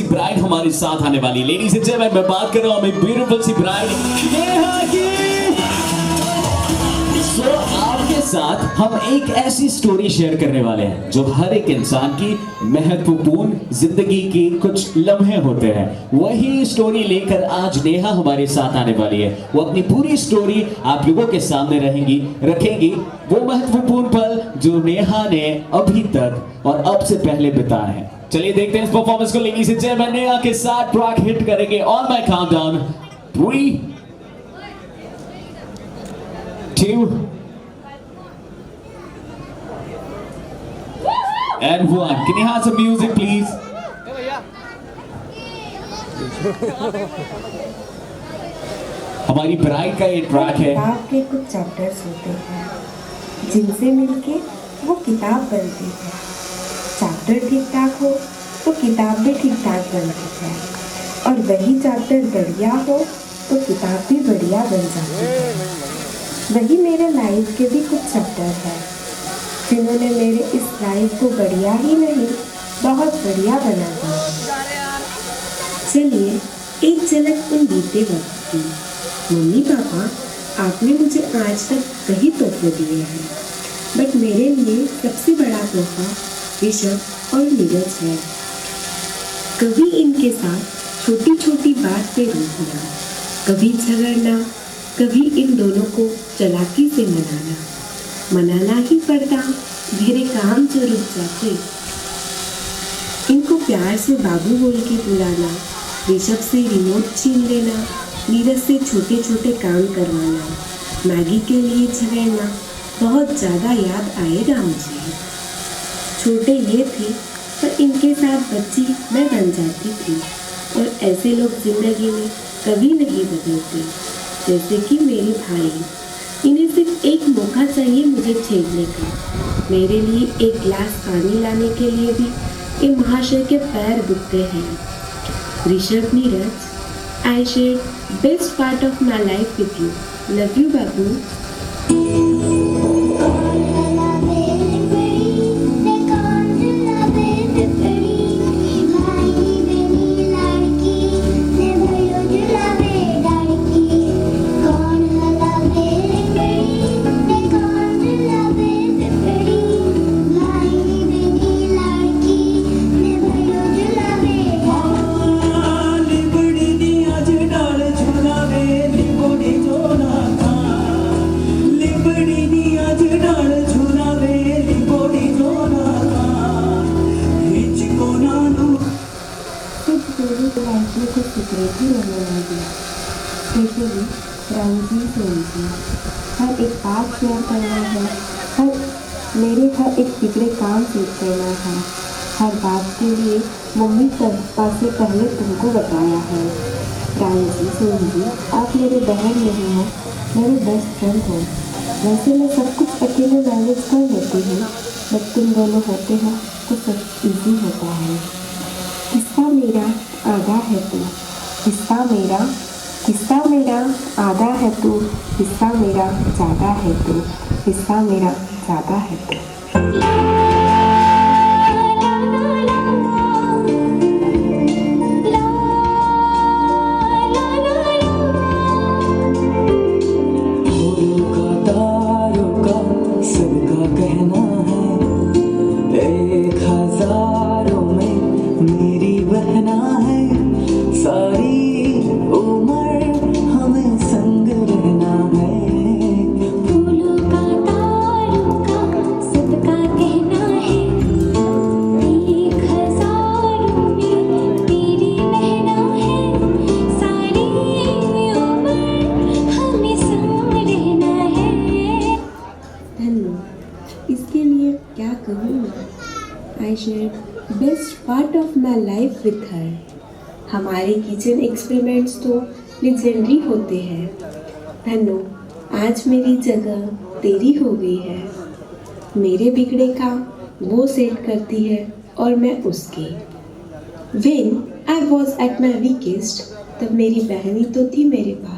Bride हमारे साथ आने वाली। लेडीज एंड जेंटलमैन, मैं बात कर रहा हूँ हमें ब्यूटीफुल सी ब्राइड नेहा की। तो आपके साथ हम एक ऐसी स्टोरी शेयर करने वाले हैं जो हर एक इंसान की महत्वपूर्ण जिंदगी की कुछ लम्हे होते हैं। वही स्टोरी लेकर आज नेहा हमारे साथ आने वाली है। वो अपनी पूरी स्टोरी आप लोगों के सामने रखेंगी वो महत्वपूर्ण पल जो नेहा ने अभी तक और अब से पहले बिताए हैं। चलिए देखते हैं इस परफॉर्मेंस को। लेडीज एंड जेंटलमैन, नेहा के साथ ट्रैक हिट करेंगे on my countdown 3, 2 and 1. Can you have some music, please? हमारी ब्राइड का ये ट्रैक है। किताब के कुछ चैप्टर्स होते हैं जिनसे मिलके वो किताब बनती है। चैप्टर ठीक ठाक हो तो किताब भी ठीक ठाक बनती है, और वही चैप्टर बढ़िया हो तो किताब भी बढ़िया बन जाती है। वही मेरे लाइफ के भी कुछ चैप्टर हैं जिन्होंने मेरे इस लाइफ को बढ़िया ही नहीं बहुत बढ़िया बना दिया। चलिए एक झलक उन बीते वक्त की। मम्मी पापा, आपने मुझे आज तक कई तोहफे दिए हैं, बट मेरे लिए सबसे बड़ा तोहफा ऋषभ और नीरज है। कभी इनके साथ छोटी छोटी बात पे रोकना, कभी झगड़ना, कभी इन दोनों को चालाकी से मनाना ही पड़ता, मेरे काम जो रुक जाते। इनको प्यार से बाबू बोल के बुलाना, ऋषभ से रिमोट छीन लेना, नीरज से छोटे छोटे काम करवाना, मैगी के लिए झगड़ना बहुत ज़्यादा याद आएगा मुझे। छोटे ये थे पर इनके साथ बच्ची मैं बन जाती थी, और ऐसे लोग ज़िंदगी में कभी नहीं बदलते जैसे कि मेरे भाई। इन्हें सिर्फ एक मौका चाहिए मुझे छेड़ने का। मेरे लिए एक गिलास पानी लाने के लिए भी ये महाशय के पैर दुखते हैं। Rishabh, Neeraj, I shared best part of my life with you. Love you, बाबू। हर एक बात शेयर करना है, हर एक बिगड़े काम सेट करना है। हर बात के लिए मम्मी पापा से पहले तुमको बताया है। रानी जी, सोनी जी, आप मेरे बहन नहीं हो, मेरे बेस्ट फ्रेंड हो। वैसे मैं सब कुछ अकेले मैनेज कर लेती हूँ, बट तुम दोनों होते हो तो सब इजी होता है। किस्सा मेरा आधा है तू, किस्सा मेरा आधा है तू, हिस्सा मेरा ज़्यादा है तू, हिस्सा मेरा ज़्यादा है तू। सबका कहना है, 1000 में मेरी बहना है, सारी उम्र हमें संग रहना है। फूलों का तारों का सबका कहना है, 1000 में तेरी बहना है, सारी उम्र हमें संग रहना है। धन्नो, इसके लिए क्या कहूँ मैं। I shared best part of my life with her. हमारे किचन एक्सपेरिमेंट्स तो लेजेंडरी होते हैं। धन्नो, आज मेरी जगह तेरी हो गई है। मेरे बिगड़े काम वो सेट करती है और मैं उसके। When I was at my weakest, तब मेरी बहनी तो थी मेरे पास।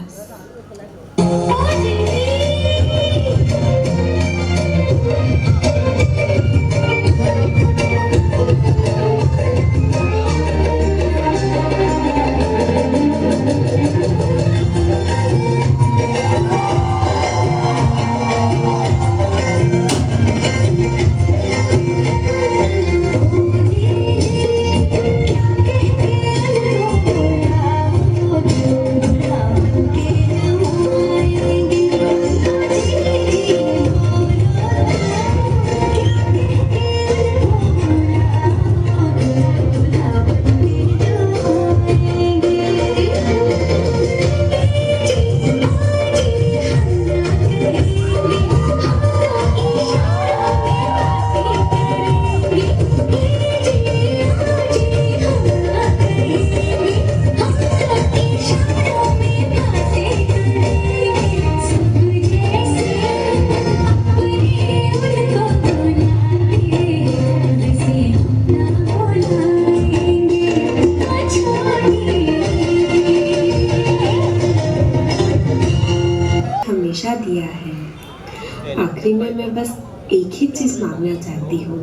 आखिरी में मैं बस एक ही चीज़ मांगना चाहती हूँ।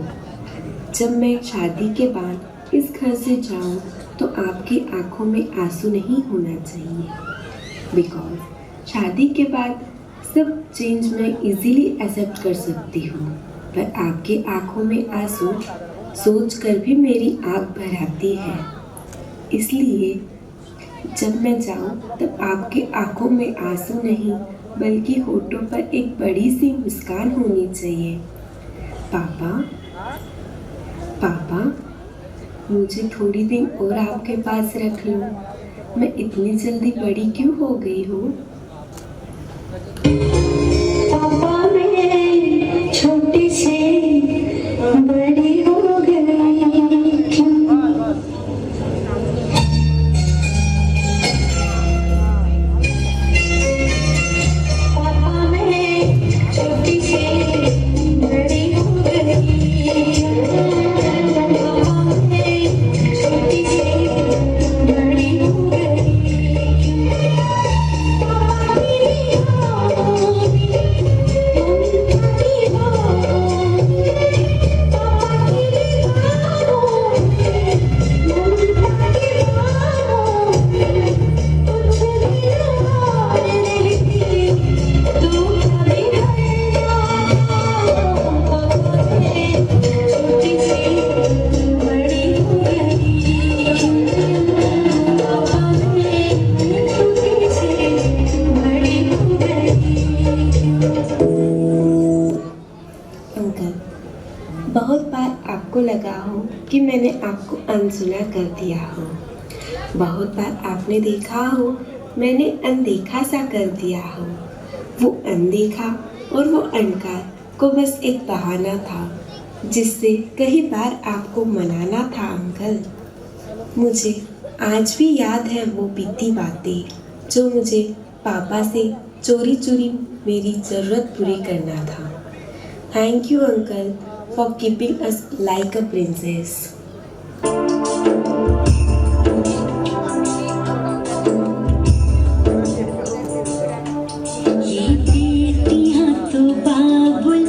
जब मैं शादी के बाद इस घर से जाऊँ तो आपकी आंखों में आंसू नहीं होना चाहिए, बिकॉज शादी के बाद सब चेंज मैं इजीली एक्सेप्ट कर सकती हूँ, पर आपकी आंखों में आंसू सोच कर भी मेरी आँख भर आती है। इसलिए जब मैं जाऊँ तब आपकी आंखों में आंसू नहीं बल्कि होठों पर एक बड़ी सी मुस्कान होनी चाहिए। पापा, पापा, मुझे थोड़ी दिन और आपके पास रख लो। मैं इतनी जल्दी बड़ी क्यों हो गई हूँ? पापा मैं छोटी से बड़ी हो गई क्यों? पापा मैं छोटी से बड़ी हो गई। पापा मैं छोटी से बड़ी हो गई। पापा की बाहों में ममता की बाहों में, पापा की बाहों में ममता की बाहों में कुछ दिन और रहती तो कभी घर जाता। पापा मैं छोटी से बड़ी हो गई। पापा मैं छोटी से बड़ी हो गई। अंकल, बहुत बार आपको लगा हो कि मैंने आपको अनसुना कर दिया हो। बहुत बार आपने देखा हो मैंने अनदेखा सा कर दिया हो। वो अनदेखा और वो अनकार को बस एक बहाना था जिससे कई बार आपको मनाना था अंकल। मुझे आज भी याद है वो बीती बातें जो मुझे पापा से चोरी चोरी मेरी ज़रूरत पूरी करना था। Thank you uncle for keeping us like a princess. ये बेटियां तो बाबुल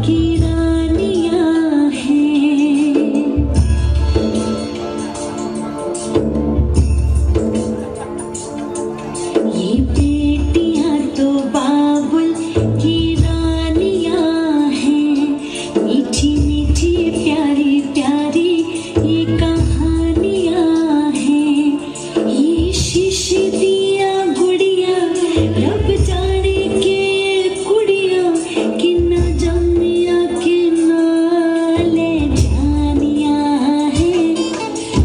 की रानियां हैं। ये बेटियां तो बाबुल की रानियां हैं। मीठी मीठी प्यारी प्यारी ये कहानियां हैं। ये शीशे दिया गुड़िया रब जाने के कुड़िया कि न जमिया कि न ले जानियां हैं।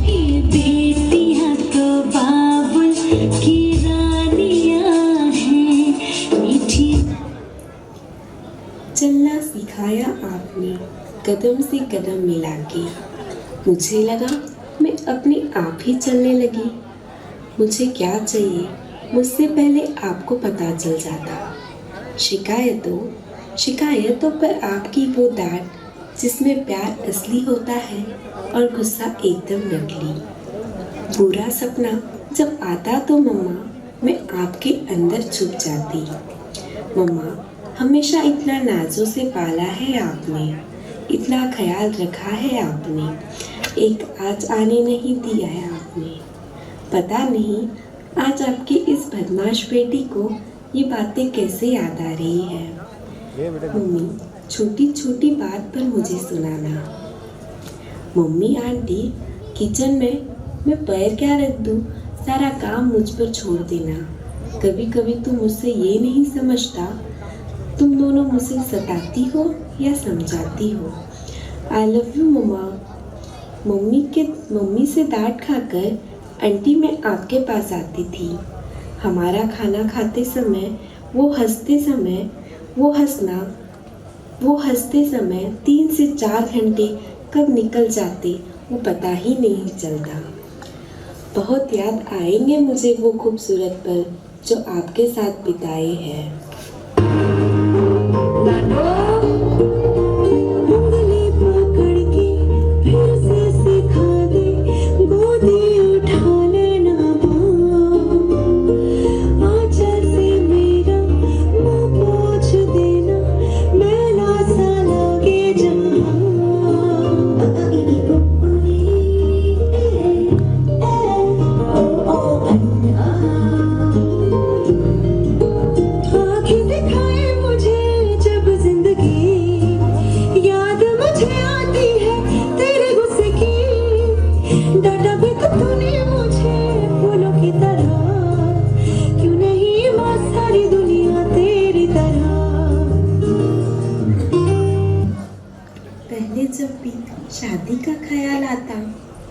ये बेटियां तो बाबुल की रानियां हैं। मीठी चलना सिखाया आपने कदम से कदम मिला के। मुझे लगा मैं अपने आप ही चलने लगी। मुझे क्या चाहिए मुझसे पहले आपको पता चल जाता। शिकायतों पर आपकी वो डांट जिसमें प्यार असली होता है और गुस्सा एकदम नकली। बुरा सपना जब आता तो मम्मा मैं आपके अंदर छुप जाती। मम्मा, हमेशा इतना नाजों से पाला है आपने, इतना ख्याल रखा है आपने, एक आज आने नहीं दिया है आपने। पता नहीं आज आपकी इस बदमाश बेटी को ये बातें कैसे याद आ रही है। मम्मी, छोटी छोटी बात पर मुझे सुनाना। मम्मी आंटी, किचन में मैं पैर क्या रख दूँ, सारा काम मुझ पर छोड़ देना। कभी कभी तुम मुझसे ये नहीं समझता, तुम दोनों मुझे सताती हो या समझाती हो। I love you mama. Mummy से डांट खाकर आंटी मैं आपके पास आती थी। हमारा खाना खाते समय वो हंसते समय 3 से 4 घंटे कब निकल जाते वो पता ही नहीं चलता। बहुत याद आएंगे मुझे वो खूबसूरत पल जो आपके साथ बिताए हैं। उंगली पकड़ के फिर से सिखा दे, गोदी उठा लेना आंचल से मेरा मुंह पोंछ देना। मैं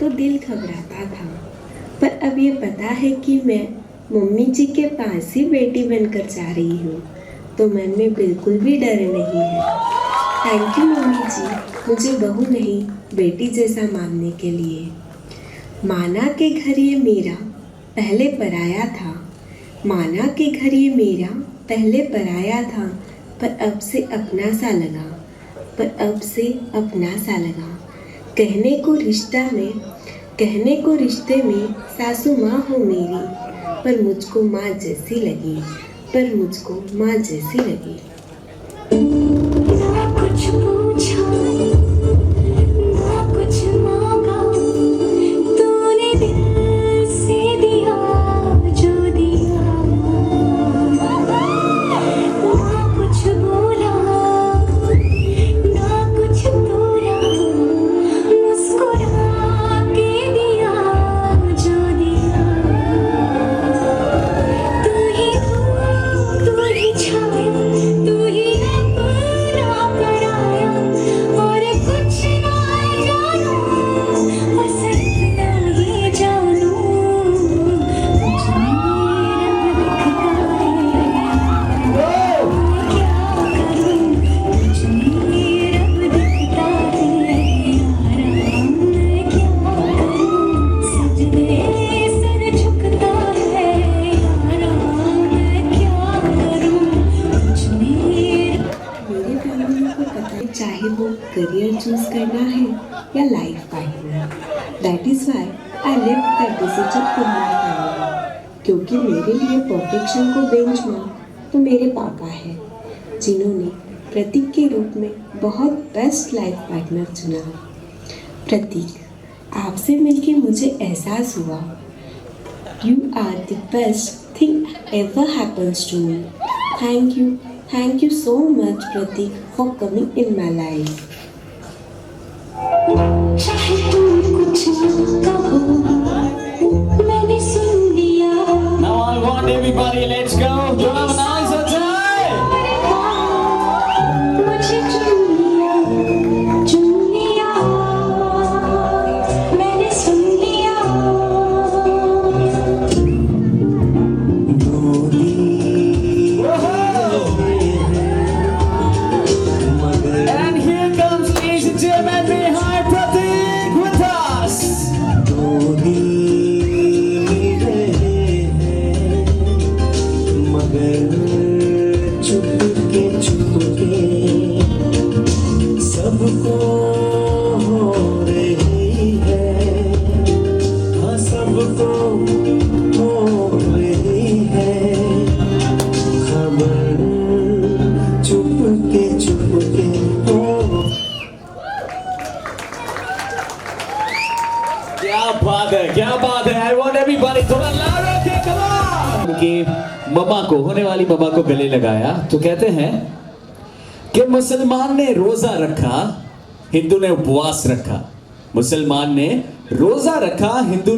तो दिल घबराता था, पर अब ये पता है कि मैं मम्मी जी के पास ही बेटी बनकर जा रही हूँ, तो मन में बिल्कुल भी डर नहीं है। थैंक यू मम्मी जी, मुझे बहू नहीं बेटी जैसा मानने के लिए। माना के घर ये मेरा पहले पराया था, माना के घर ये मेरा पहले पराया था, पर अब से अपना सा लगा, पर अब से अपना सा लगा। कहने को रिश्ते में सासू माँ हो मेरी, पर मुझको माँ जैसी लगी, पर मुझको माँ जैसी लगी। ना कुछ पूछा ना कुछ मांगा, तूने दिल से दिया जो दिया। ना कुछ बोला ना कुछ तोड़ा, मुस्कुरा के दिया जो दिया। तू ही छाया, तू ही अपना पराया, और कुछ ना जानू, बस इतना ही जानू, मुझे रब दिखता है, क्या करूं, मुझे रब दिखता है, यारा मैं क्या करूं, सजदे सर झुकता है, यारा मैं क्या करूं, मुझे मेरे फैमिली को पता है, चाहे वो करियर चूज करना है या life partner. That is why I left that decision for my family, क्योंकि मेरे लिए परफेक्शन को बेंचमार्क तो मेरे पापा है, जिन्होंने प्रतीक के रूप में बहुत बेस्ट लाइफ पार्टनर चुना। प्रतीक, आपसे मिलके मुझे एहसास हुआ you are the best thing ever happens to me. Thank you so much Pratik for coming in my life. चाहे तुम कुछ ना कहो, मैंने सुन लिया। Now I want everybody, let's go. Do have a nice time. मुझे चुन लिया, मैंने सुन लिया। And here comes ladies and gentlemen, behind Pratik with us. मगर चुपके चुपके सबको हो रही है, हाँ सबको हो रही है खबर, चुपके चुपके हो। क्या बात है। I want everybody थोड़ा louder, okay, come on. उनकी मम्मा को, होने वाली मम्मा को गले लगाया तो कहते हैं कि मुसलमान ने रोजा रखा, हिंदू ने उपवास रखा। मुसलमान ने रोजा रखा, हिंदू ने